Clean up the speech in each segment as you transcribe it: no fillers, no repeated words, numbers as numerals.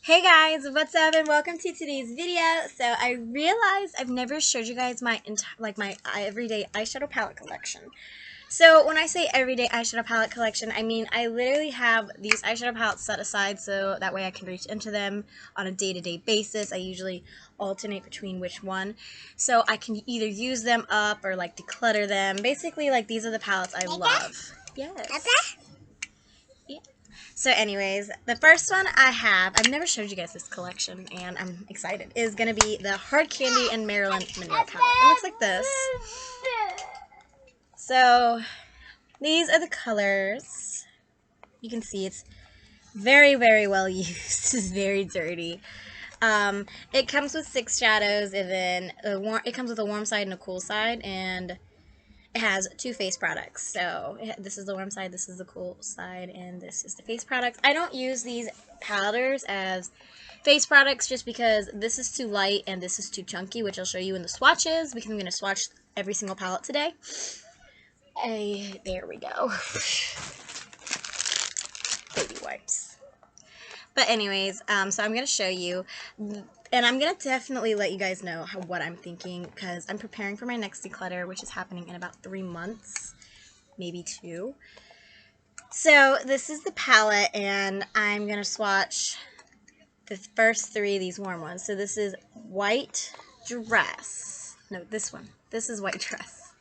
Hey guys, what's up and welcome to today's video. So I realized I've never showed you guys my everyday eyeshadow palette collection. So when I say everyday eyeshadow palette collection, I mean I literally have these eyeshadow palettes set aside so that way I can reach into them on a day-to-day basis. I usually alternate between which one. So I can either use them up or like declutter them. Basically, like these are the palettes I love. Yes. Yeah. So anyways, the first one I have, I've never showed you guys this collection, and I'm excited, is going to be the Hard Candy and Marilyn Monroe palette. It looks like this. So, these are the colors. You can see it's very, very well used. It's very dirty. It comes with 6 shadows, and then it comes with a warm side and a cool side, and it has 2 face products. So this is the warm side, this is the cool side, and this is the face products. I don't use these powders as face products just because this is too light and this is too chunky, which I'll show you in the swatches because I'm going to swatch every single palette today. Hey, there we go. Baby wipes. But anyways, so I'm going to show you, and I'm going to definitely let you guys know what I'm thinking, because I'm preparing for my next declutter, which is happening in about 3 months, maybe 2. So this is the palette, and I'm going to swatch the first 3 of these warm ones. So this is White Dress. No, this one. This is White Dress.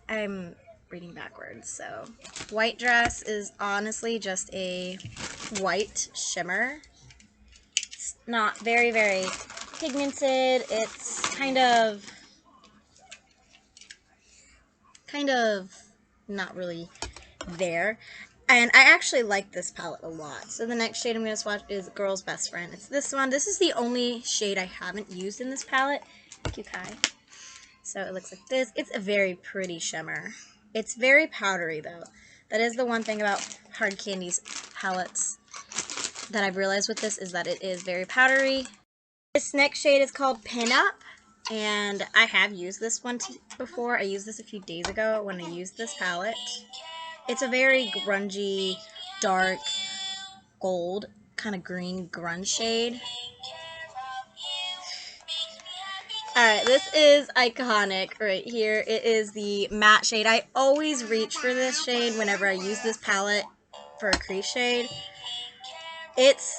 I'm reading backwards, so White Dress is honestly just a white shimmer. It's not very, very pigmented. It's kind of not really there. And I actually like this palette a lot. So the next shade I'm going to swatch is Girl's Best Friend. It's this one. This is the only shade I haven't used in this palette. Thank you, Kai. So it looks like this. It's a very pretty shimmer. It's very powdery, though. That is the one thing about Hard Candy's palettes that I've realized with this, is that it is very powdery. This next shade is called Pin Up, and I have used this one before. I used this a few days ago when I used this palette. It's a very grungy, dark, gold, kind of green grunge shade. Alright, this is iconic right here. It is the matte shade. I always reach for this shade whenever I use this palette for a crease shade. It's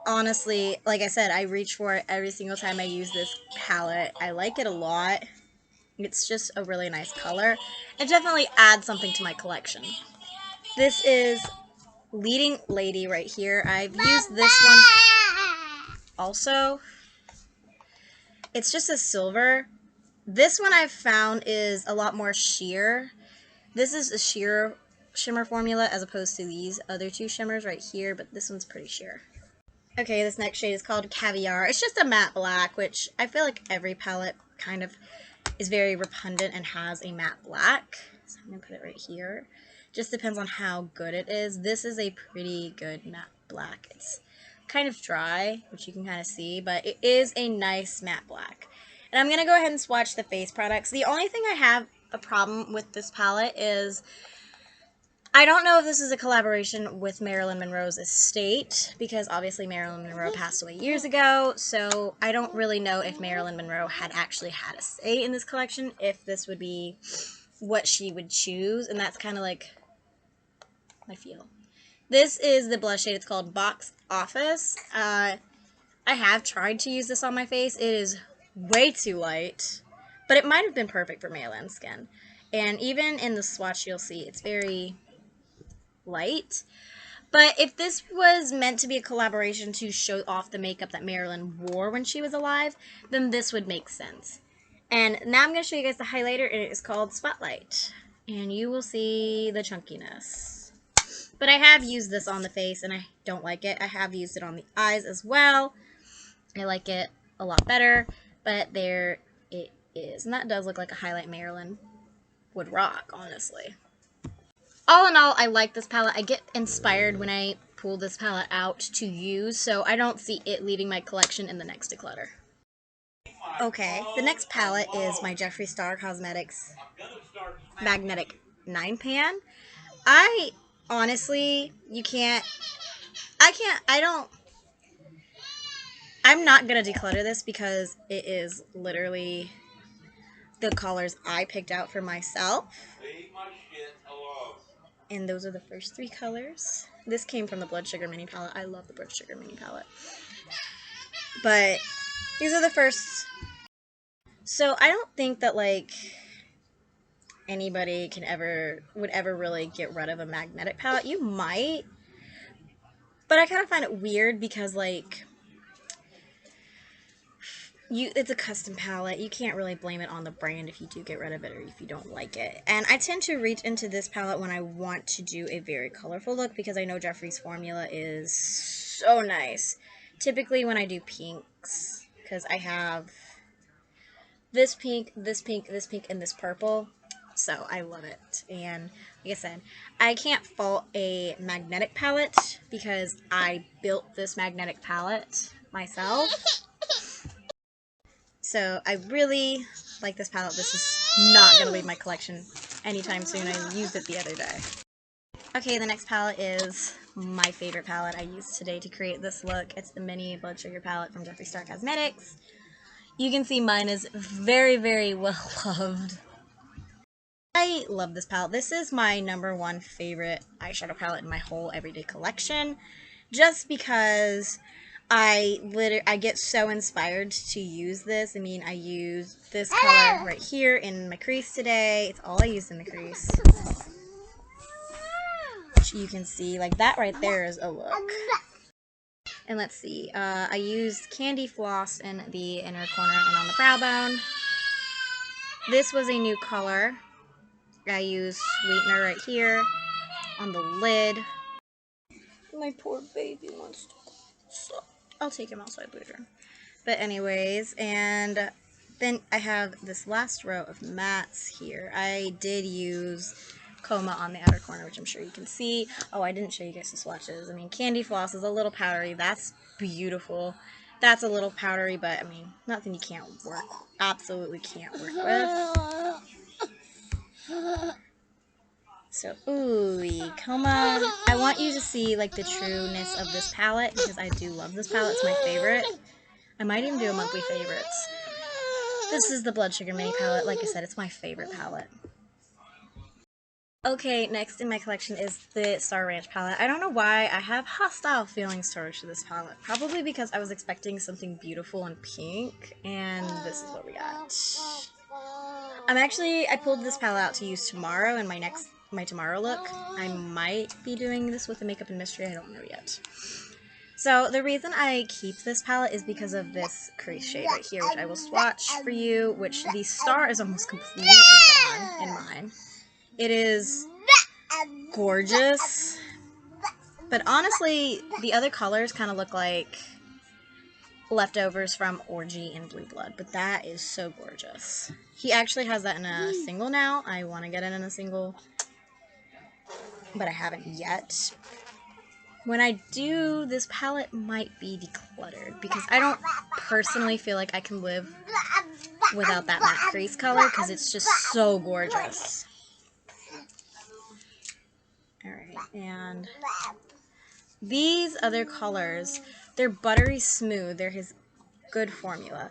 honestly, like I said, I reach for it every single time I use this palette. I like it a lot. It's just a really nice color. It definitely adds something to my collection. This is Leading Lady right here. I've used this one also. It's just a silver. This one I've found is a lot more sheer. This is a sheer shimmer formula as opposed to these other 2 shimmers right here, but this one's pretty sheer. Okay, this next shade is called Caviar. It's just a matte black, which I feel like every palette kind of is very repugnant and has a matte black. So I'm going to put it right here. Just depends on how good it is. This is a pretty good matte black. It's kind of dry, which you can kind of see, but it is a nice matte black. And I'm going to go ahead and swatch the face products. The only thing I have a problem with this palette is I don't know if this is a collaboration with Marilyn Monroe's estate, because obviously Marilyn Monroe passed away years ago, so I don't really know if Marilyn Monroe had actually had a say in this collection, if this would be what she would choose, and that's kind of like my feel. This is the blush shade. It's called Box Office. I have tried to use this on my face. It is way too light, but it might have been perfect for Marilyn's skin. And even in the swatch, you'll see it's very light. But if this was meant to be a collaboration to show off the makeup that Marilyn wore when she was alive, then this would make sense. And now I'm going to show you guys the highlighter, and it is called Spotlight. And you will see the chunkiness. But I have used this on the face, and I don't like it. I have used it on the eyes as well. I like it a lot better, but there it is. And that does look like a highlight Marilyn would rock, honestly. All in all, I like this palette. I get inspired when I pull this palette out to use, so I don't see it leaving my collection in the next declutter. Okay, the next palette is my Jeffree Star Cosmetics Magnetic 9 Pan. I honestly, I don't I'm not going to declutter this because it is literally the colors I picked out for myself. And those are the first 3 colors. This came from the Blood Sugar Mini Palette. I love the Blood Sugar Mini Palette. But these are the first. So I don't think that, like, anybody would ever really get rid of a magnetic palette. You might. But I kind of find it weird because, like, it's a custom palette. You can't really blame it on the brand if you do get rid of it or if you don't like it. And I tend to reach into this palette when I want to do a very colorful look because I know Jeffree's formula is so nice. Typically when I do pinks, because I have this pink, this pink, this pink, and this purple. So I love it. And like I said, I can't fault a magnetic palette because I built this magnetic palette myself. So I really like this palette. This is not going to leave my collection anytime soon. I used it the other day. Okay, the next palette is my favorite palette I used today to create this look. It's the Mini Blood Sugar palette from Jeffree Star Cosmetics. You can see mine is very, very well loved. I love this palette. This is my #1 favorite eyeshadow palette in my whole everyday collection. Just because I get so inspired to use this. I mean, I use this color right here in my crease today. It's all I use in the crease. Which you can see, like, that right there is a look. And let's see, I used candy floss in the inner corner and on the brow bone. This was a new color. I used sweetener right here on the lid. My poor baby wants to suck. I'll take him outside later. But anyways, and then I have this last row of mattes here. I did use Coma on the outer corner, which I'm sure you can see. Oh, I didn't show you guys the swatches. I mean, candy floss is a little powdery. That's beautiful. That's a little powdery, but I mean, nothing you can't work. Absolutely can't work with. So, ooh, Coma. I want you to see, like, the trueness of this palette because I do love this palette. It's my favorite. I might even do a monthly favorites. This is the Blood Sugar Mini palette. Like I said, it's my favorite palette. Okay, next in my collection is the Star Ranch palette. I don't know why I have hostile feelings towards this palette. Probably because I was expecting something beautiful and pink, and this is what we got. I pulled this palette out to use tomorrow in my tomorrow look. I might be doing this with the Makeup and Mystery. I don't know yet. So the reason I keep this palette is because of this crease shade right here, which I will swatch for you, which the star is almost completely gone in mine. It is gorgeous, but honestly, the other colors kind of look like leftovers from Orgy and Blue Blood, but that is so gorgeous. He actually has that in a single now. I want to get it in a single, but I haven't yet. When I do, this palette might be decluttered because I don't personally feel like I can live without that matte crease color because it's just so gorgeous. Alright, and these other colors, they're buttery smooth. They're his good formula.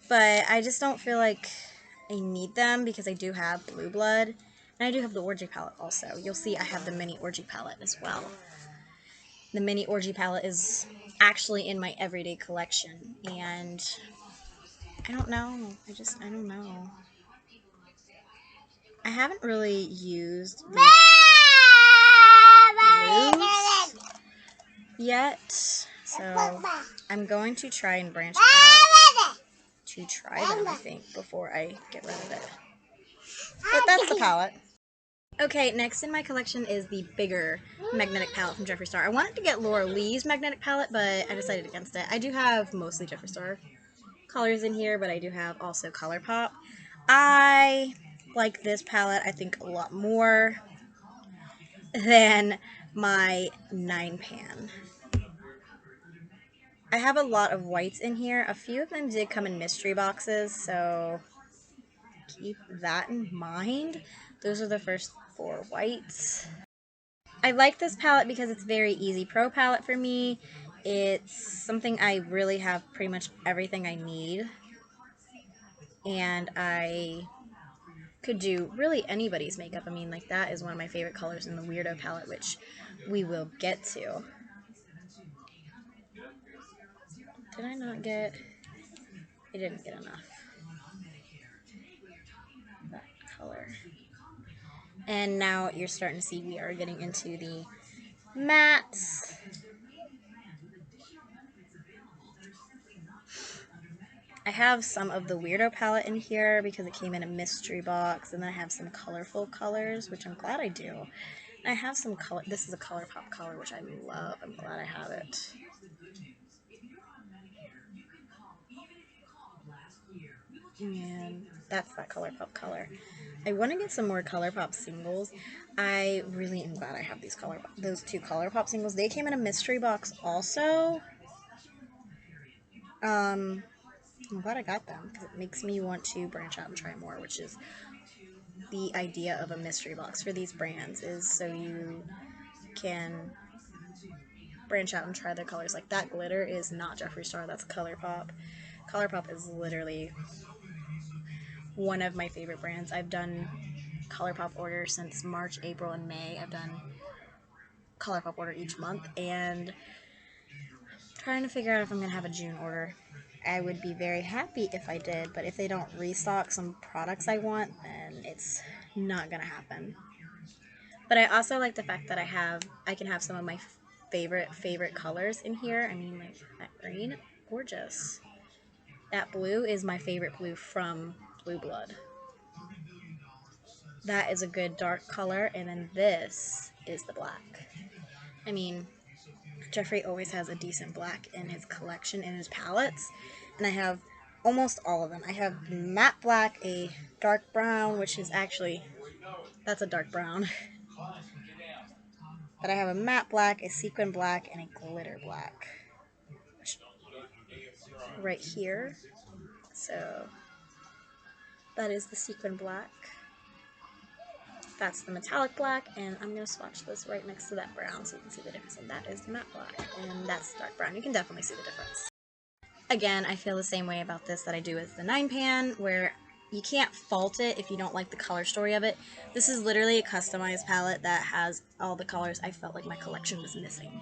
But I just don't feel like I need them because I do have Blue Blood. And I do have the Orgy palette also. You'll see I have the Mini Orgy palette as well. The Mini Orgy palette is actually in my everyday collection. And I don't know. I don't know. I haven't really used the blues yet. So I'm going to try and branch out to try them, I think, before I get rid of it. But that's the palette. Okay, next in my collection is the bigger magnetic palette from Jeffree Star. I wanted to get Laura Lee's magnetic palette, but I decided against it. I do have mostly Jeffree Star colors in here, but I do have also Colourpop. I like this palette, I think, a lot more than my 9-pan. I have a lot of whites in here. A few of them did come in mystery boxes, so keep that in mind. Those are the first 4 whites. I like this palette because it's very easy pro palette for me. It's something I really have pretty much everything I need. And I could do really anybody's makeup. I mean, like, that is one of my favorite colors in the Weirdo palette, which we will get to. Did I not get... I didn't get enough. That color. And now you're starting to see we are getting into the mattes. I have some of the Weirdo palette in here because it came in a mystery box, and then I have some colorful colors, which I'm glad I do. And I have some color. This is a Colourpop color, which I love. I'm glad I have it. And that's that Colourpop color. I want to get some more Colourpop singles. I really am glad I have those two Colourpop singles. They came in a mystery box also. I'm glad I got them because it makes me want to branch out and try more, which is the idea of a mystery box for these brands, is so you can branch out and try their colors. Like, that glitter is not Jeffree Star, that's Colourpop. Colourpop is literally one of my favorite brands. I've done Colourpop order since March, April, and May. I've done Colourpop order each month, and trying to figure out if I'm going to have a June order. I would be very happy if I did, but if they don't restock some products I want, then it's not going to happen. But I also like the fact that I can have some of my favorite colors in here. I mean, like, that green, gorgeous. That blue is my favorite blue from Blue Blood. That is a good dark color, and then this is the black. I mean, Jeffree always has a decent black in his collection, in his palettes, and I have almost all of them. I have matte black, a dark brown, which is actually, that's a dark brown. But I have a matte black, a sequin black, and a glitter black. Right here. So that is the sequin black. That's the metallic black, and I'm going to swatch this right next to that brown so you can see the difference. And that is the matte black, and that's the dark brown. You can definitely see the difference. Again, I feel the same way about this that I do with the 9pan, where you can't fault it if you don't like the color story of it. This is literally a customized palette that has all the colors I felt like my collection was missing.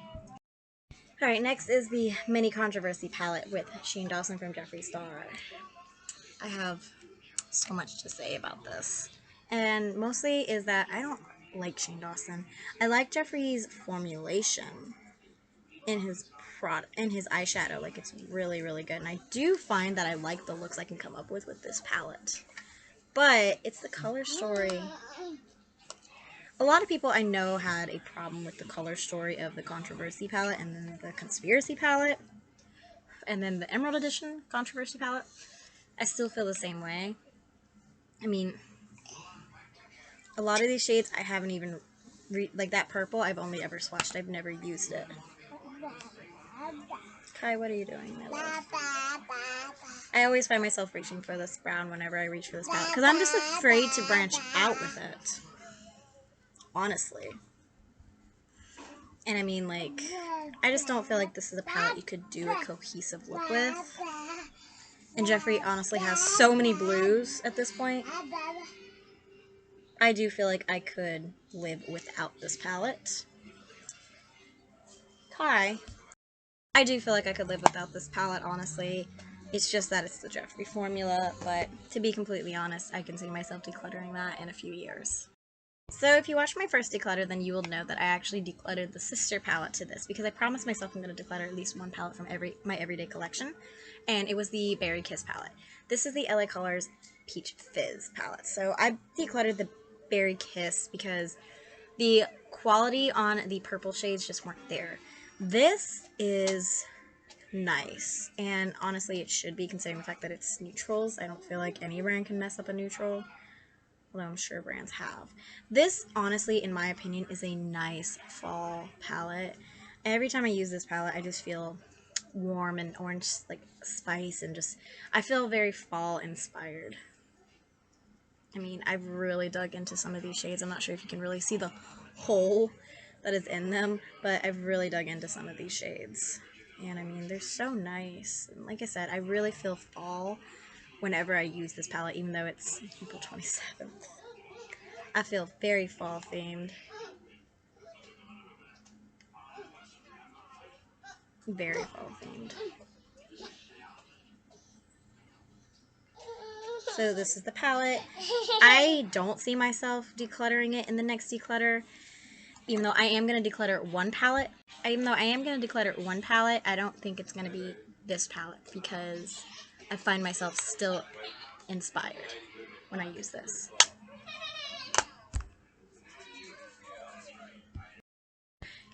Alright, next is the Mini Controversy palette with Shane Dawson from Jeffree Star. I have so much to say about this. And mostly is that I don't like Shane Dawson. I like Jeffree's formulation in his eyeshadow. Like, it's really, really good. And I do find that I like the looks I can come up with this palette. But it's the color story. A lot of people I know had a problem with the color story of the Controversy palette, and then the Conspiracy palette, and then the Emerald Edition Controversy palette. I still feel the same way. I mean, a lot of these shades I haven't even, like that purple, I've only ever swatched. I've never used it. Kai, what are you doing, my love? I always find myself reaching for this brown whenever I reach for this palette, because I'm just afraid to branch out with it. Honestly. And I mean, like, I just don't feel like this is a palette you could do a cohesive look with. And Jeffree honestly has so many blues at this point. I do feel like I could live without this palette. Kai. I do feel like I could live without this palette, honestly. It's just that it's the Jeffree formula, but to be completely honest, I can see myself decluttering that in a few years. So if you watched my first declutter, then you will know that I actually decluttered the sister palette to this, because I promised myself I'm going to declutter at least one palette from my everyday collection, and it was the Berry Kiss palette. This is the LA Colors Peach Fizz palette. So I decluttered the Berry Kiss because the quality on the purple shades just weren't there. This is nice, and honestly it should be, considering the fact that it's neutrals. I don't feel like any brand can mess up a neutral, although I'm sure brands have. This, honestly, in my opinion, is a nice fall palette. Every time I use this palette, I just feel warm and orange, like spice, and just, I feel very fall inspired. I mean, I've really dug into some of these shades. I'm not sure if you can really see the hole that is in them, but I've really dug into some of these shades. And I mean, they're so nice. And like I said, I really feel fall whenever I use this palette, even though it's April 27th. I feel very fall themed. Very fall themed. So this is the palette. I don't see myself decluttering it in the next declutter, even though I am going to declutter one palette. I don't think it's going to be this palette because I find myself still inspired when I use this.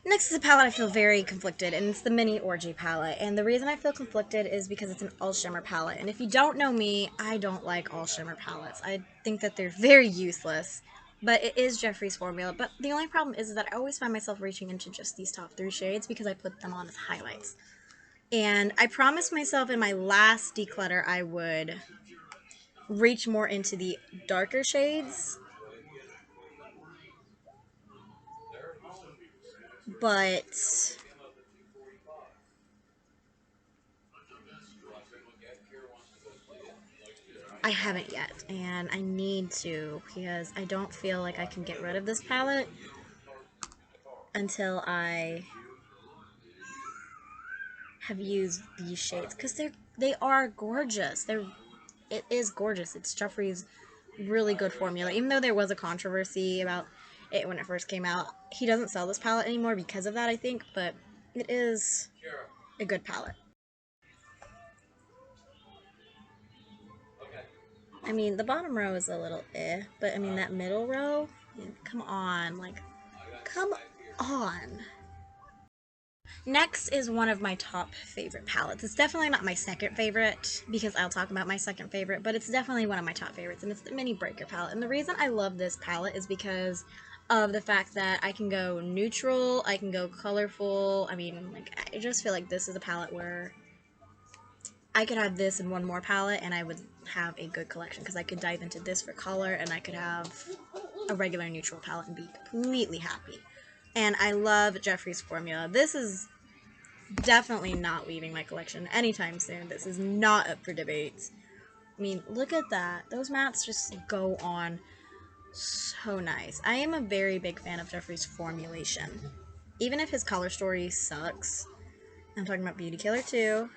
Next is a palette I feel very conflicted, and it's the mini Orgy palette. And the reason I feel conflicted is because it's an all shimmer palette. And if you don't know me, I don't like all shimmer palettes. I think that they're very useless. But it is Jeffree's formula. But the only problem is that I always find myself reaching into just these top 3 shades because I put them on as highlights. And I promised myself in my last declutter I would reach more into the darker shades. But I haven't yet, and I need to because I don't feel like I can get rid of this palette until I have used these shades because they are gorgeous. It is gorgeous. It's Jeffree's really good formula. Even though there was a controversy about it when it first came out, he doesn't sell this palette anymore because of that, I think, but it is a good palette. I mean, the bottom row is a little but I mean, that middle row, come on, like, come on. Next is one of my top favorite palettes. It's definitely not my second favorite, because I'll talk about my second favorite, but it's definitely one of my top favorites, and it's the Mini Breaker palette. And the reason I love this palette is because of the fact that I can go neutral, I can go colorful. I mean, like, I just feel like this is a palette where I could have this and one more palette, and I would have a good collection, because I could dive into this for color, and I could have a regular neutral palette and be completely happy. And I love Jeffree's formula. This is definitely not leaving my collection anytime soon. This is not up for debate. I mean, look at that. Those mattes just go on so nice. I am a very big fan of Jeffree's formulation. Even if his color story sucks, I'm talking about Beauty Killer 2,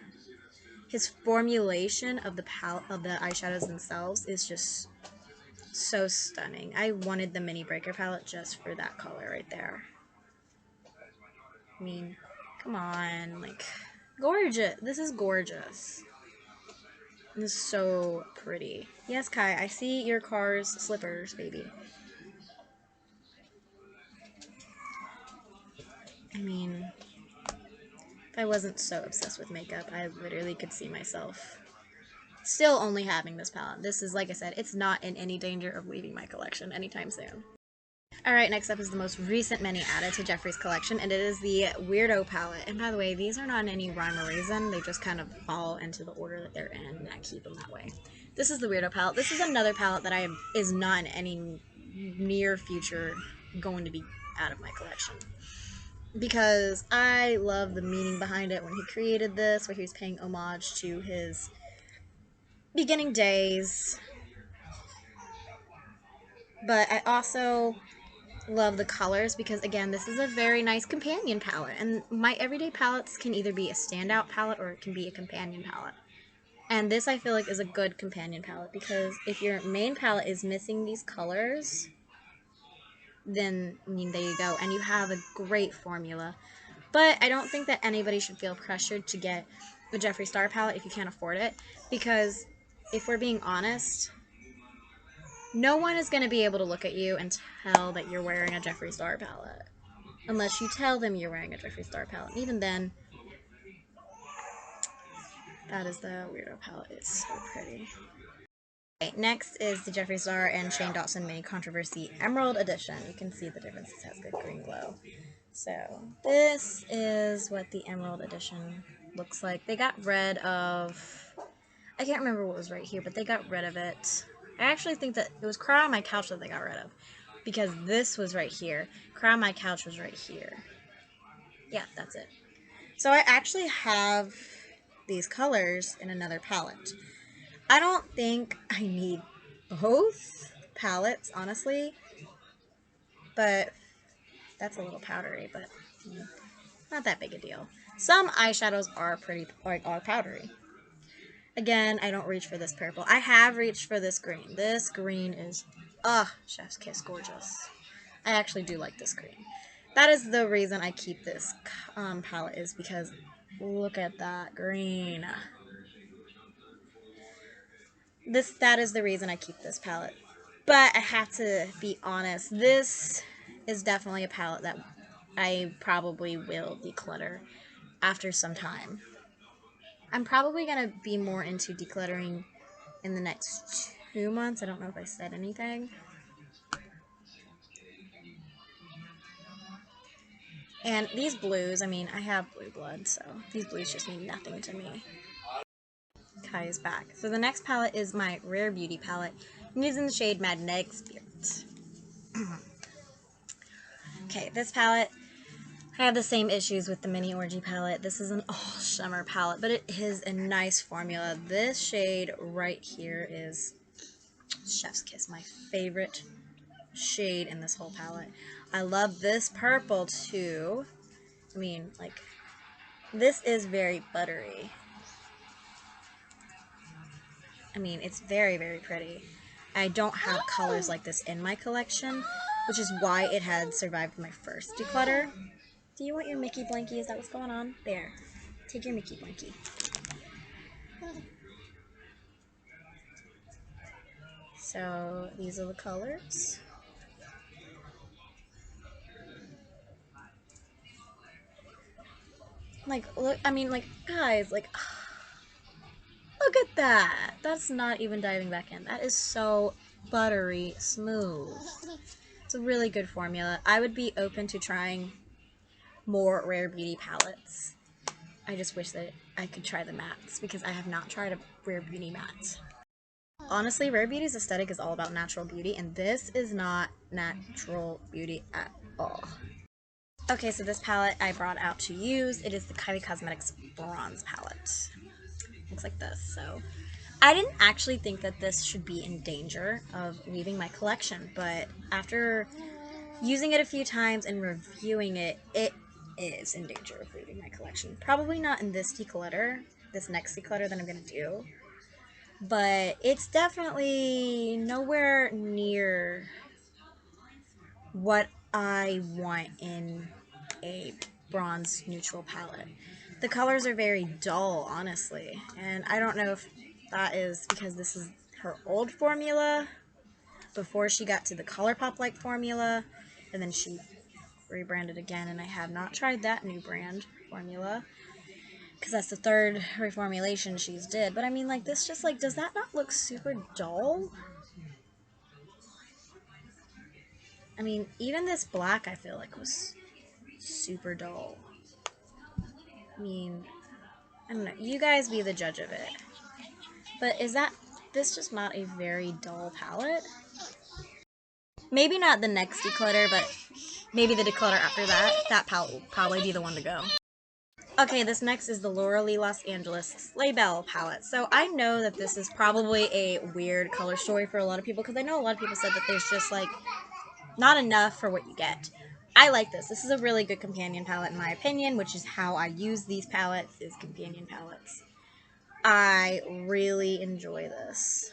his formulation of the eyeshadows themselves is just so stunning. I wanted the Mini Breaker palette just for that color right there. I mean, come on, like, gorgeous. This is gorgeous. This is so pretty. Yes, Kai, I see your car's slippers, baby. I mean, if I wasn't so obsessed with makeup, I literally could see myself still only having this palette. This is, like I said, it's not in any danger of leaving my collection anytime soon. Alright, next up is the most recent mini added to Jeffree's collection, and it is the Weirdo Palette. And by the way, these are not in any rhyme or reason, they just kind of fall into the order that they're in, and I keep them that way. This is the Weirdo Palette. This is another palette that is not in any near future going to be out of my collection. Because I love the meaning behind it when he created this, where he was paying homage to his beginning days. But I also love the colors because, again, this is a very nice companion palette, and my everyday palettes can either be a standout palette or it can be a companion palette, and this I feel like is a good companion palette because if your main palette is missing these colors, then, I mean, there you go, and you have a great formula. But I don't think that anybody should feel pressured to get the Jeffree Star palette if you can't afford it, because if we're being honest, no one is going to be able to look at you and tell that you're wearing a Jeffree Star palette. Unless you tell them you're wearing a Jeffree Star palette. And even then, that is the Weirdo palette. It's so pretty. Okay, next is the Jeffree Star and Shane Dawson Mini Controversy Emerald Edition. You can see the difference. It has good green glow. So, this is what the Emerald Edition looks like. They got rid of... I can't remember what was right here, but they got rid of it. I actually think that it was Cry on My Couch that they got rid of, because this was right here. Cry on My Couch was right here. Yeah, that's it. So I actually have these colors in another palette. I don't think I need both palettes, honestly, but that's a little powdery, but not that big a deal. Some eyeshadows are pretty, like, are powdery. Again, I don't reach for this purple. I have reached for this green. This green is, chef's kiss, gorgeous. I actually do like this green. That is the reason I keep this palette, is because look at that green. That is the reason I keep this palette. But I have to be honest, this is definitely a palette that I probably will declutter after some time. I'm probably going to be more into decluttering in the next 2 months. I don't know if I said anything. And these blues, I mean, I have blue blood, so these blues just mean nothing to me. Kai is back. So the next palette is my Rare Beauty palette. It is in the shade Magnetic Spirit. Okay, this palette, I have the same issues with the mini Orgy palette. This is an all shimmer palette, but it is a nice formula. This shade right here is Chef's Kiss, my favorite shade in this whole palette. I love this purple too. I mean, like, this is very buttery. I mean, it's very, very pretty. I don't have colors like this in my collection, which is why it had survived my first declutter. Do you want your Mickey blankie? Is that what's going on? There. Take your Mickey blankie. So, these are the colors. Like, look, I mean, like, guys, like, look at that. That's not even diving back in. That is so buttery smooth. It's a really good formula. I would be open to trying more Rare Beauty palettes. I just wish that I could try the mattes, because I have not tried a Rare Beauty matte. Honestly, Rare Beauty's aesthetic is all about natural beauty, and this is not natural beauty at all. Okay, so this palette I brought out to use. It is the Kylie Cosmetics Bronze palette. Looks like this. So I didn't actually think that this should be in danger of leaving my collection, but after using it a few times and reviewing it, it is in danger of leaving my collection. Probably not in this declutter, this next declutter that I'm going to do, but it's definitely nowhere near what I want in a bronze neutral palette. The colors are very dull, honestly, and I don't know if that is because this is her old formula before she got to the Colourpop-like formula, and then she rebranded again, and I have not tried that new brand formula because that's the third reformulation she's did. But I mean, like, this just, like, does that not look super dull? I mean, even this black I feel like was super dull. I mean, I don't know. You guys be the judge of it. But is this just not a very dull palette? Maybe not the next declutter, but maybe the declutter after that. That palette will probably be the one to go. Okay, this next is the Laura Lee Los Angeles Sleigh Belle palette. So I know that this is probably a weird color story for a lot of people, because I know a lot of people said that there's just, like, not enough for what you get. I like this. This is a really good companion palette in my opinion, which is how I use these palettes, is companion palettes. I really enjoy this.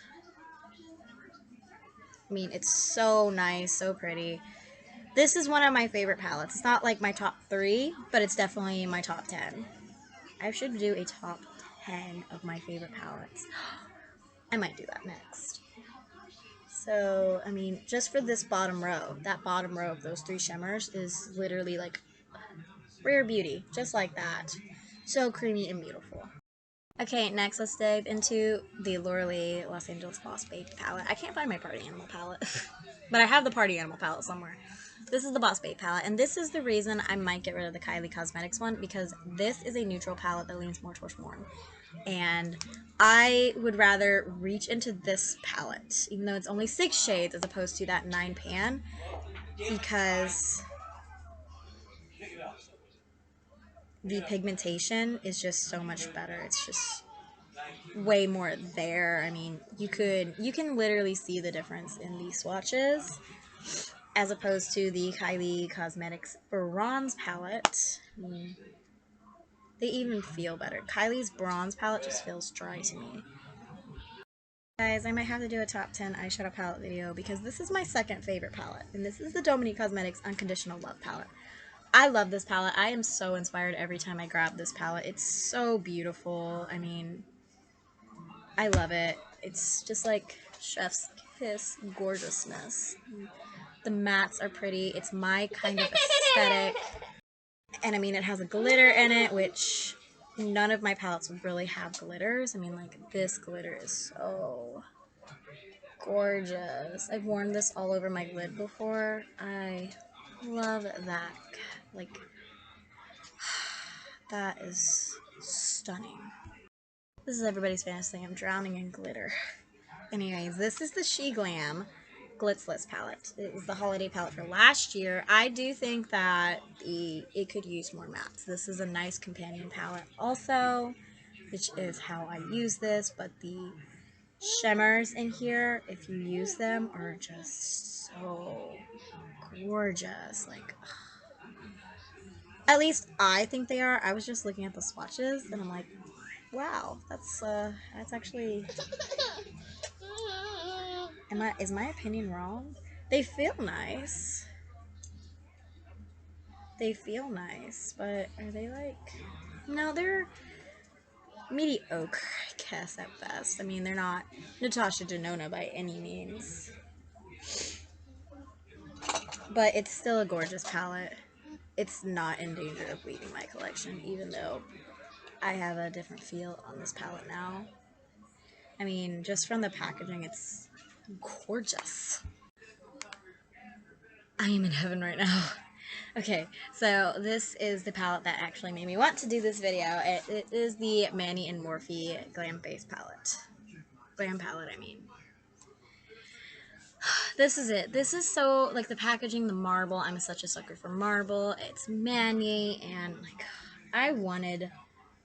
I mean, it's so nice, so pretty. This is one of my favorite palettes. It's not like my top 3, but it's definitely my top 10. I should do a top 10 of my favorite palettes. I might do that next. So, I mean, just for this bottom row, that bottom row of those 3 shimmers is literally like Rare Beauty, just like that. So creamy and beautiful. Okay, next let's dive into the Laura Lee Los Angeles Boss Babe palette. I can't find my Party Animal palette, but I have the Party Animal palette somewhere. This is the Boss Babe palette, and this is the reason I might get rid of the Kylie Cosmetics one, because this is a neutral palette that leans more towards warm. And I would rather reach into this palette, even though it's only 6 shades as opposed to that 9 pan, because the pigmentation is just so much better. It's just way more there. I mean, you can literally see the difference in the swatches as opposed to the Kylie Cosmetics Bronze Palette. I mean, they even feel better. Kylie's Bronze Palette just feels dry to me. Guys, I might have to do a top 10 eyeshadow palette video because this is my second favorite palette, and this is the Dominic Cosmetics Unconditional Love Palette. I love this palette. I am so inspired every time I grab this palette. It's so beautiful. I mean, I love it. It's just like chef's kiss gorgeousness. The mattes are pretty. It's my kind of aesthetic. And I mean, it has a glitter in it, which none of my palettes really have glitters. I mean, like, this glitter is so gorgeous. I've worn this all over my lid before. I love that. Like, that is stunning. This is everybody's fantasy thing. I'm drowning in glitter. Anyways, this is the Glam Glitzless palette. It was the holiday palette for last year. I do think that it could use more mattes. This is a nice companion palette also, which is how I use this, but the shimmers in here, if you use them, are just so gorgeous. Like, at least I think they are. I was just looking at the swatches and I'm like, wow, that's actually, is my opinion wrong? They feel nice. They feel nice, but are they like, no, they're mediocre, I guess, at best. I mean, they're not Natasha Denona by any means. But it's still a gorgeous palette. It's not in danger of leaving my collection, even though I have a different feel on this palette now. I mean, just from the packaging, it's gorgeous. I am in heaven right now. Okay, so this is the palette that actually made me want to do this video. It is the Manny and Morphe Glam Face palette. Glam palette, I mean. This is it. This is so, like, the packaging, the marble. I'm such a sucker for marble. It's Manny, and, like, I wanted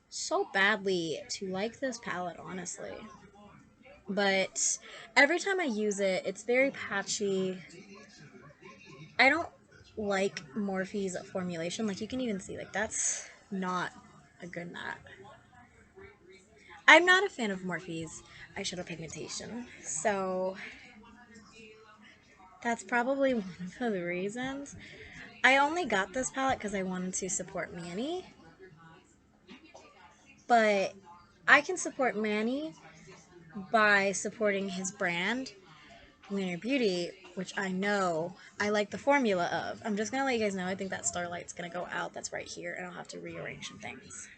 so badly to like this palette, honestly. But every time I use it, it's very patchy. I don't like Morphe's formulation. Like, you can even see, like, that's not a good matte. I'm not a fan of Morphe's eyeshadow pigmentation, so that's probably one of the reasons. I only got this palette because I wanted to support Manny, but I can support Manny by supporting his brand, Lunar Beauty, which I know I like the formula of. I'm just going to let you guys know, I think that Starlight's going to go out. That's right here, and I'll have to rearrange some things.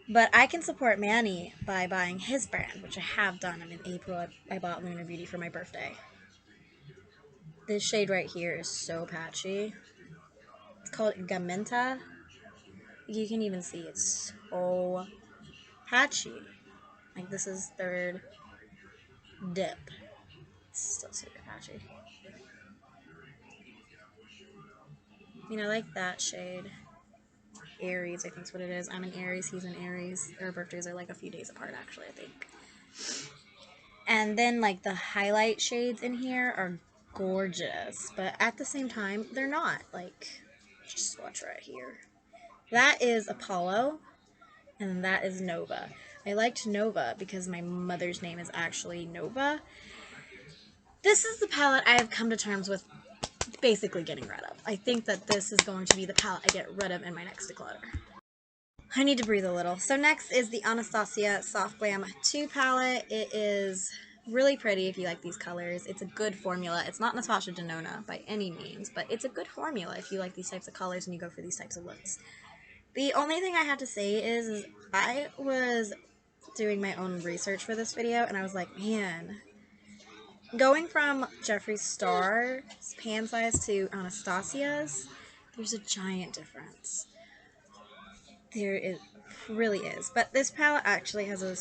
But I can support Manny by buying his brand, which I have done. And in April, I bought Lunar Beauty for my birthday. This shade right here is so patchy. It's called Gamenta. You can even see it's so patchy. Like, this is third dip. It's still super patchy. I mean, I like that shade. Aries, I think is what it is. I'm an Aries, he's an Aries. Our birthdays are like a few days apart, actually, I think. And then, like, the highlight shades in here are gorgeous, but at the same time, they're not. Like, just swatch right here. That is Apollo, and that is Nova. I liked Nova because my mother's name is actually Nova. This is the palette I have come to terms with basically getting rid of. I think that this is going to be the palette I get rid of in my next declutter. I need to breathe a little. So next is the Anastasia Soft Glam 2 palette. It is really pretty if you like these colors. It's a good formula. It's not Natasha Denona by any means, but it's a good formula if you like these types of colors and you go for these types of looks. The only thing I have to say is I was doing my own research for this video, and I was like, man, going from Jeffree's Star pan size to Anastasia's, there's a giant difference. There is, really is. But this palette actually has a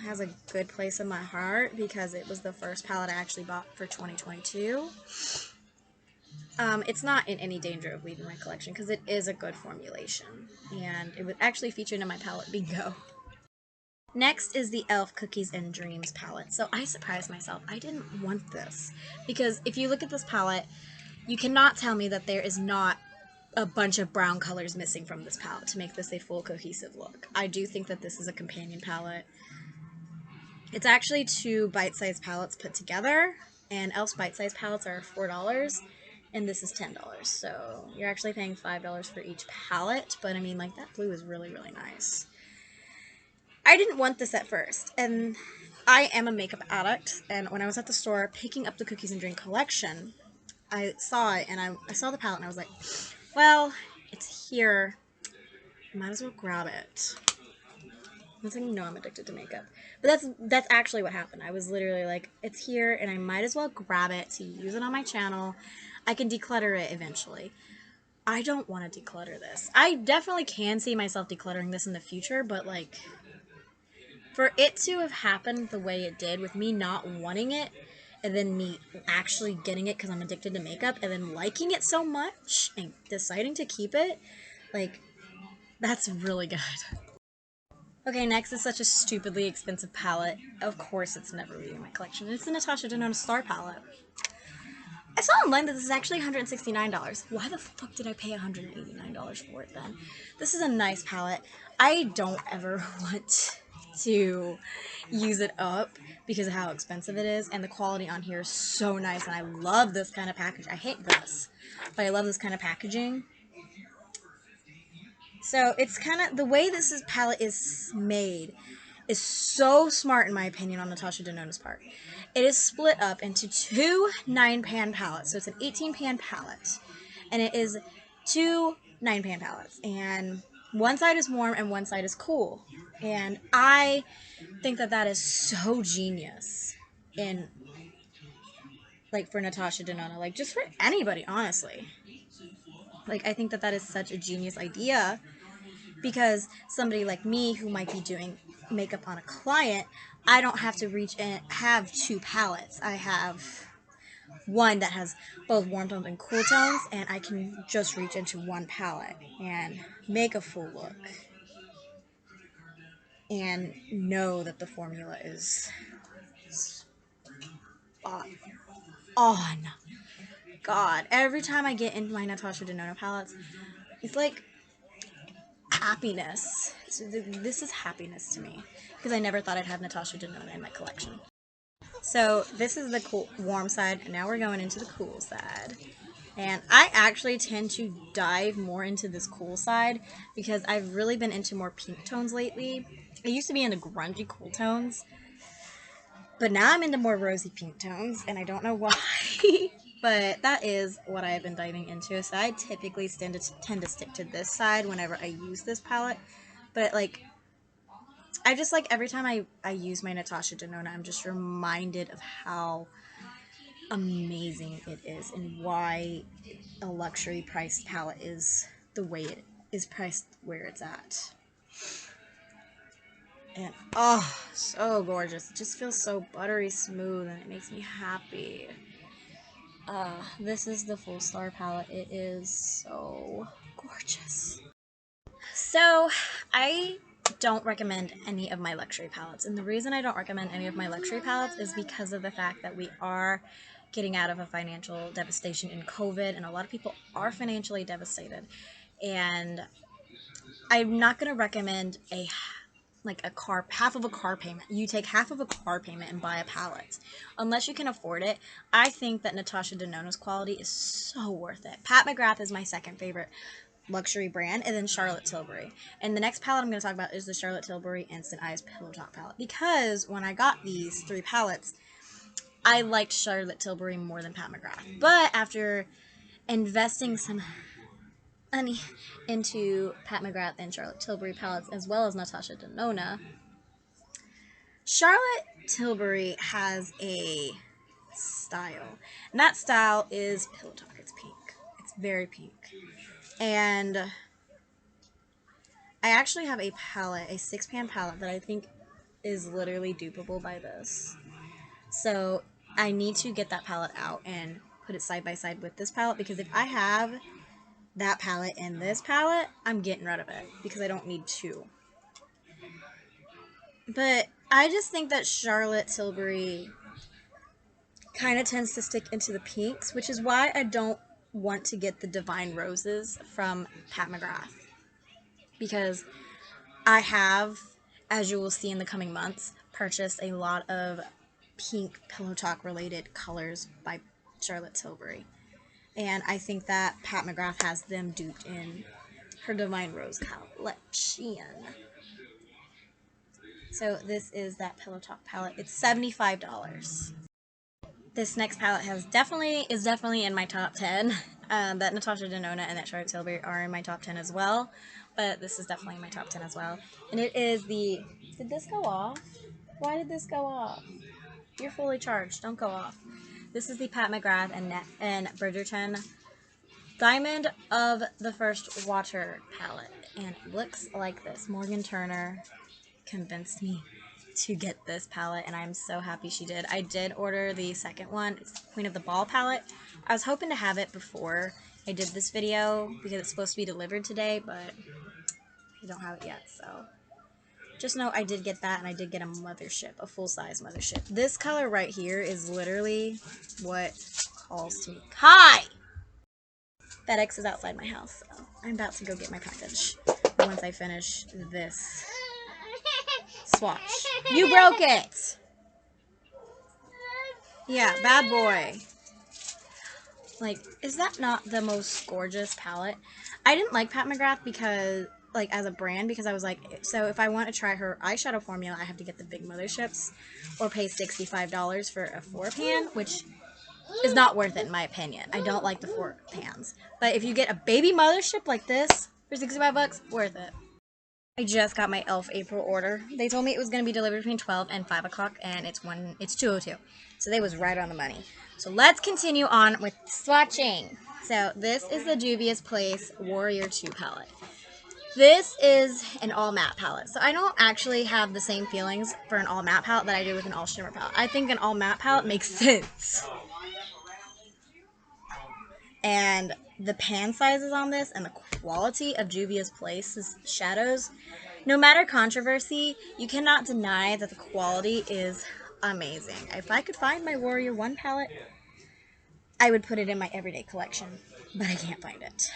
has a good place in my heart because it was the first palette I actually bought for 2022. It's not in any danger of leaving my collection because it is a good formulation, and it was actually featured in my palette bingo. Next is the e.l.f. Cookies and Dreams palette. So I surprised myself. I didn't want this because if you look at this palette, you cannot tell me that there is not a bunch of brown colors missing from this palette to make this a full cohesive look. I do think that this is a companion palette. It's actually 2 bite-sized palettes put together, and e.l.f.'s bite-sized palettes are $4, and this is $10. So you're actually paying $5 for each palette, but I mean, like, that blue is really, really nice. I didn't want this at first, and I am a makeup addict, and when I was at the store picking up the Cookies and Dream collection, I saw it, and I saw the palette, and I was like, well, it's here. Might as well grab it. That's like, no, I'm addicted to makeup. But that's actually what happened. I was literally like, it's here, and I might as well grab it to use it on my channel. I can declutter it eventually. I don't want to declutter this. I definitely can see myself decluttering this in the future, but like, for it to have happened the way it did, with me not wanting it, and then me actually getting it because I'm addicted to makeup, and then liking it so much, and deciding to keep it, like, that's really good. Okay, next is such a stupidly expensive palette. Of course it's never leaving my collection. It's the Natasha Denona Star palette. I saw online that this is actually $169. Why the fuck did I pay $189 for it then? This is a nice palette. I don't ever want to use it up because of how expensive it is, and the quality on here is so nice, and I love this kind of package. I hate this, but I love this kind of packaging. So it's kind of, the way this palette is made is so smart in my opinion on Natasha Denona's part. It is split up into 2 9-pan palettes. So it's an 18-pan palette, and it is 2 9-pan palettes. And one side is warm and one side is cool. And I think that that is so genius in, like, for Natasha Denona, like, just for anybody, honestly. Like, I think that that is such a genius idea, because somebody like me who might be doing makeup on a client, I don't have to reach and have 2 palettes. I have one that has both warm tones and cool tones, and I can just reach into one palette and make a full look and know that the formula is on. God, every time I get into my Natasha Denona palettes, it's like happiness. This is happiness to me, because I never thought I'd have Natasha Denona in my collection. So this is the cool, warm side, and now we're going into the cool side. And I actually tend to dive more into this cool side because I've really been into more pink tones lately. I used to be into grungy cool tones, but now I'm into more rosy pink tones, and I don't know why. But that is what I have been diving into. So I typically tend to stick to this side whenever I use this palette. But like, I just like, every time I use my Natasha Denona, I'm just reminded of how amazing it is and why a luxury priced palette is the way it is priced where it's at. And oh, so gorgeous. It just feels so buttery smooth, and it makes me happy. This is the Full Star palette. It is so gorgeous. So I don't recommend any of my luxury palettes, and the reason I don't recommend any of my luxury palettes is because of the fact that we are getting out of a financial devastation in COVID, and a lot of people are financially devastated, and I'm not going to recommend half of a car payment. You take half of a car payment and buy a palette. Unless you can afford it, I think that Natasha Denona's quality is so worth it. Pat McGrath is my second favorite luxury brand, and then Charlotte Tilbury. And the next palette I'm going to talk about is the Charlotte Tilbury Instant Eyes Pillow Talk palette, because when I got these 3 palettes, I liked Charlotte Tilbury more than Pat McGrath. But after investing some money into Pat McGrath and Charlotte Tilbury palettes, as well as Natasha Denona, Charlotte Tilbury has a style, and that style is Pillow Talk. It's pink. It's very pink. And I actually have a palette, a 6-pan palette, that I think is literally dupeable by this. So I need to get that palette out and put it side by side with this palette, because if I have that palette and this palette, I'm getting rid of it because I don't need two. But I just think that Charlotte Tilbury kind of tends to stick into the pinks, which is why I don't want to get the Divine Roses from Pat McGrath. Because I have, as you will see in the coming months, purchased a lot of pink Pillow Talk related colors by Charlotte Tilbury. And I think that Pat McGrath has them duped in her Divine Rose collection. So this is that Pillow Talk palette. It's $75. This next palette is definitely in my top 10. That Natasha, Denona, and that Charlotte Tilbury are in my top 10 as well. But this is definitely in my top 10 as well. And it is the... Did this go off? Why did this go off? You're fully charged. Don't go off. This is the Pat McGrath and Bridgerton Diamond of the First Water palette. And it looks like this. Morgan Turner convinced me to get this palette, and I'm so happy she did. I did order the second one. It's the Queen of the Ball palette. I was hoping to have it before I did this video because it's supposed to be delivered today, but I don't have it yet, so just know I did get that, and I did get a mothership, a full-size mothership. This color right here is literally what calls to me. Hi! FedEx is outside my house, so I'm about to go get my package once I finish this swatch. You broke it! Yeah, bad boy. Like, is that not the most gorgeous palette? I didn't like Pat McGrath because, like, as a brand, because I was like, so if I want to try her eyeshadow formula, I have to get the big motherships or pay $65 for a 4-pan, which is not worth it in my opinion. I don't like the 4 pans. But if you get a baby mothership like this for 65 bucks, worth it. I just got my e.l.f. April order. They told me it was going to be delivered between 12 and 5 o'clock, and it's 2:02. So they was right on the money. So let's continue on with swatching. So this is the Dubious Place Warrior 2 palette. This is an all matte palette. So I don't actually have the same feelings for an all matte palette that I do with an all shimmer palette. I think an all matte palette makes sense. And the pan sizes on this and the quality of Dubious Place's shadows, no matter controversy, you cannot deny that the quality is amazing. If I could find my Warrior 1 palette, I would put it in my everyday collection, but I can't find it,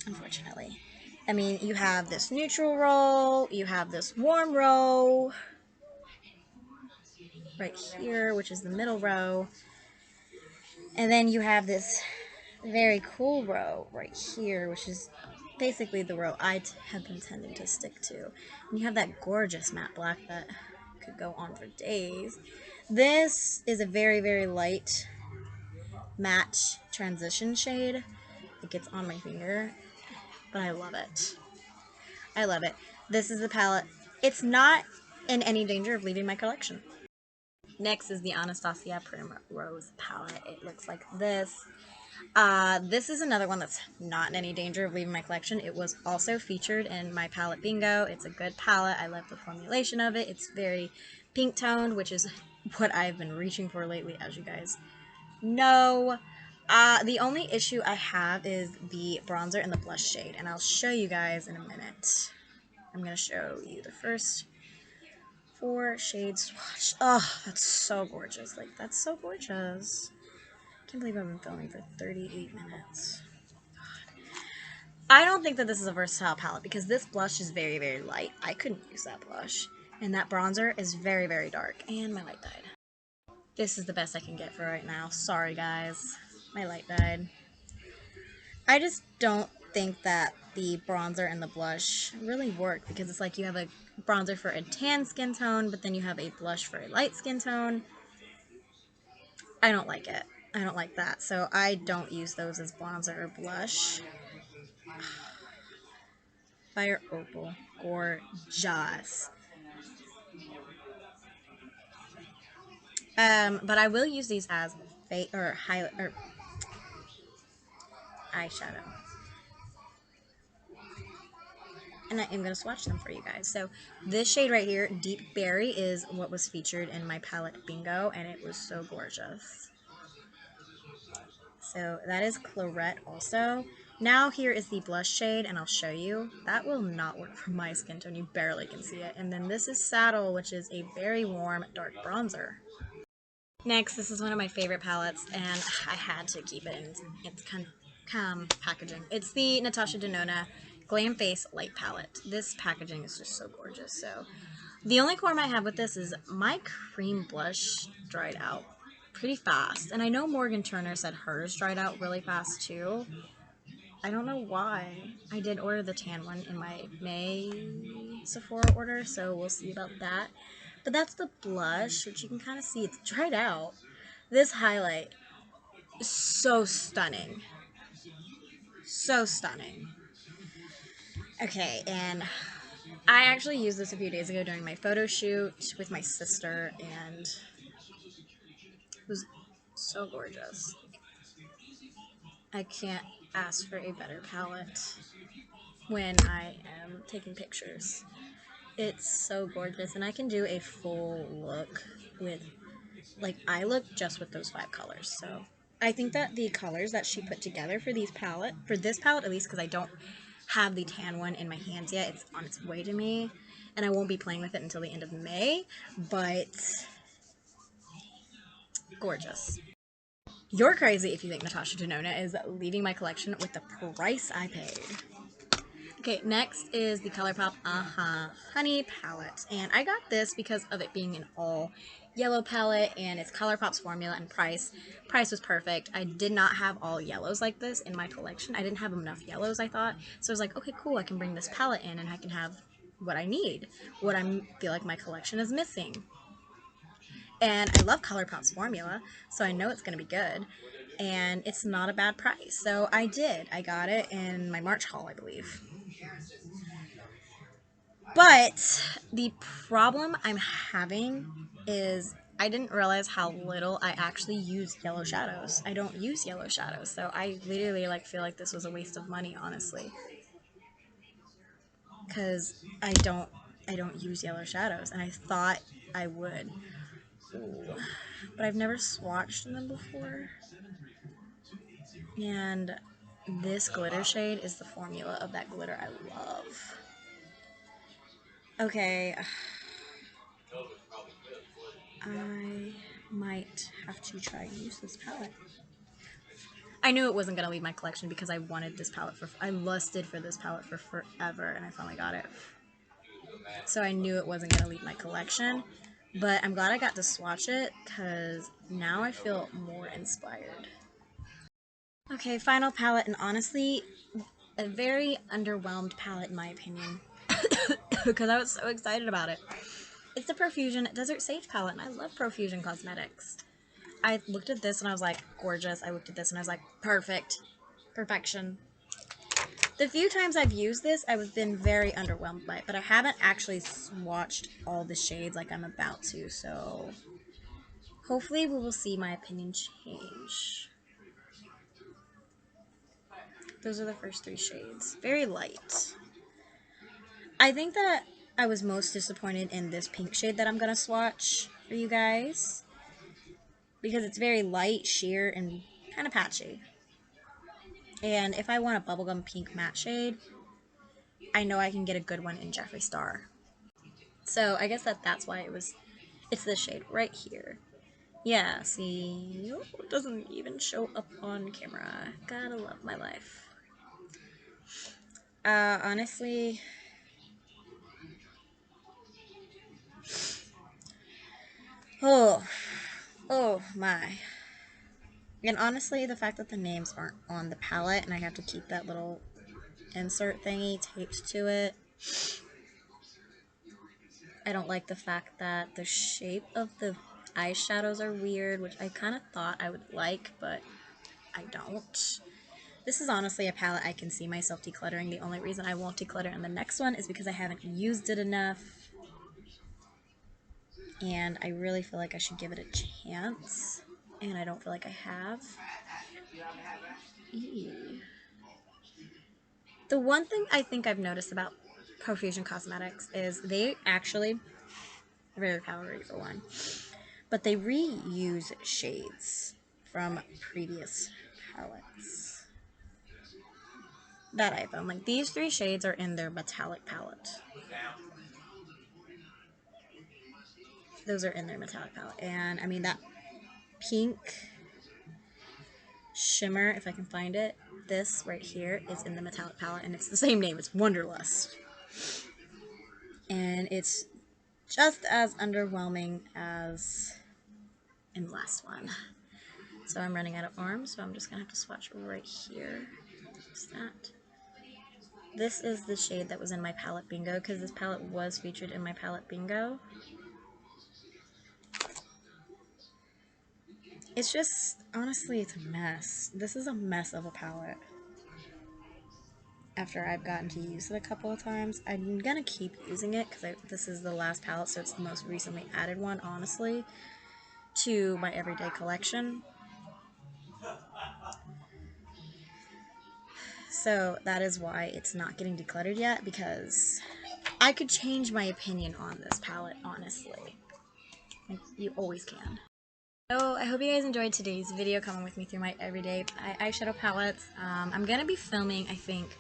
unfortunately. I mean, you have this neutral row, you have this warm row right here, which is the middle row, and then you have this very cool row right here, which is basically the row I have been tending to stick to. And you have that gorgeous matte black that could go on for days. This is a very, very light matte transition shade. It gets on my finger, but I love it. I love it. This is the palette. It's not in any danger of leaving my collection. Next is the Anastasia Prim Rose palette. It looks like this. This is another one that's not in any danger of leaving my collection. It was also featured in my palette bingo. It's a good palette. I love the formulation of it. It's very pink toned, which is what I've been reaching for lately, as you guys know. The only issue I have is the bronzer and the blush shade, and I'll show you guys in a minute. I'm going to show you the first 4 shade swatch. Oh, that's so gorgeous. Like, that's so gorgeous. I can't believe I've been filming for 38 minutes. God. I don't think that this is a versatile palette because this blush is very, very light. I couldn't use that blush. And that bronzer is very, very dark. And my light died. This is the best I can get for right now. Sorry, guys. My light died. I just don't think that the bronzer and the blush really work because it's like you have a bronzer for a tan skin tone, but then you have a blush for a light skin tone. I don't like it. I don't like that. So I don't use those as bronzer or blush. Fire Opal. Gorgeous. But I will use these as eyeshadow. And I am going to swatch them for you guys. So this shade right here, Deep Berry, is what was featured in my palette bingo, and it was so gorgeous. So that is Claret also. Now here is the blush shade, and I'll show you. That will not work for my skin tone. You barely can see it. And then this is Saddle, which is a very warm dark bronzer. Next, this is one of my favorite palettes, and I had to keep it in its packaging. It's the Natasha Denona Glam Face Light Palette. This packaging is just so gorgeous. So the only qualm I have with this is my cream blush dried out pretty fast. And I know Morgan Turner said hers dried out really fast too. I don't know why. I did order the tan one in my May Sephora order, so we'll see about that. But that's the blush, which you can kind of see it's dried out. This highlight is so stunning. So stunning. Okay, and I actually used this a few days ago during my photo shoot with my sister, and it was so gorgeous. I can't ask for a better palette when I am taking pictures. It's so gorgeous, and I can do a full look with, like, I look just with those 5 colors. So I think that the colors that she put together for this palette at least, because I don't have the tan one in my hands yet, it's on its way to me, and I won't be playing with it until the end of May, but gorgeous. You're crazy if you think Natasha Denona is leaving my collection with the price I paid. Okay, next is the Colourpop Honey palette, and I got this because of it being an all yellow palette, and it's Colourpop's formula and price. Price was perfect. I did not have all yellows like this in my collection. I didn't have enough yellows, I thought. So I was like, okay, cool, I can bring this palette in and I can have what I need, what I feel like my collection is missing. And I love Colourpop's formula, so I know it's going to be good. And it's not a bad price. So I did. I got it in my March haul, I believe. But the problem I'm having is I didn't realize how little I actually use yellow shadows. I don't use yellow shadows, so I literally feel like this was a waste of money, honestly. Because I don't use yellow shadows, and I thought I would. Ooh. But I've never swatched them before. And this glitter shade is the formula of that glitter I love. Okay. I might have to try and use this palette. I knew it wasn't going to leave my collection because I wanted this palette I lusted for this palette for forever, and I finally got it. So I knew it wasn't going to leave my collection, but I'm glad I got to swatch it because now I feel more inspired. Okay, final palette, and honestly, a very underwhelmed palette in my opinion because I was so excited about it. It's the Profusion Desert Sage palette, and I love Profusion Cosmetics. I looked at this and I was like, gorgeous. I looked at this and I was like, perfect. Perfection. The few times I've used this, I've been very underwhelmed by it, but I haven't actually swatched all the shades like I'm about to, so hopefully we will see my opinion change. Those are the first 3 shades. Very light. I think that I was most disappointed in this pink shade that I'm going to swatch for you guys, because it's very light, sheer, and kind of patchy. And if I want a bubblegum pink matte shade, I know I can get a good one in Jeffree Star. So I guess that's why it's this shade right here. Yeah, see, it doesn't even show up on camera. Gotta love my life. Honestly, oh my. And honestly, the fact that the names aren't on the palette and I have to keep that little insert thingy taped to it. I don't like the fact that the shape of the eyeshadows are weird, which I kind of thought I would like, but I don't. This is honestly a palette I can see myself decluttering. The only reason I won't declutter in the next one is because I haven't used it enough. And I really feel like I should give it a chance. And I don't feel like I have. Eee. The one thing I think I've noticed about Profusion Cosmetics is they actually, very calorie for one, but they reuse shades from previous palettes that I found. Like, these 3 shades are in their metallic palette. Those are in their metallic palette. And, I mean, that pink shimmer, if I can find it, this right here is in the metallic palette, and it's the same name. It's Wonderlust. And it's just as underwhelming as in the last one. So I'm running out of arms, so I'm just going to have to swatch right here. What's that? This is the shade that was in my palette bingo, because this palette was featured in my palette bingo. It's just, honestly, it's a mess. This is a mess of a palette. After I've gotten to use it a couple of times, I'm going to keep using it, because this is the last palette, so it's the most recently added one, honestly, to my everyday collection. So that is why it's not getting decluttered yet, because I could change my opinion on this palette, honestly. Like, you always can. So I hope you guys enjoyed today's video, coming with me through my everyday eyeshadow palettes. I'm going to be filming, I think,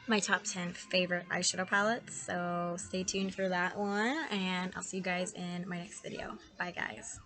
my top 10 favorite eyeshadow palettes, so stay tuned for that one, and I'll see you guys in my next video. Bye, guys.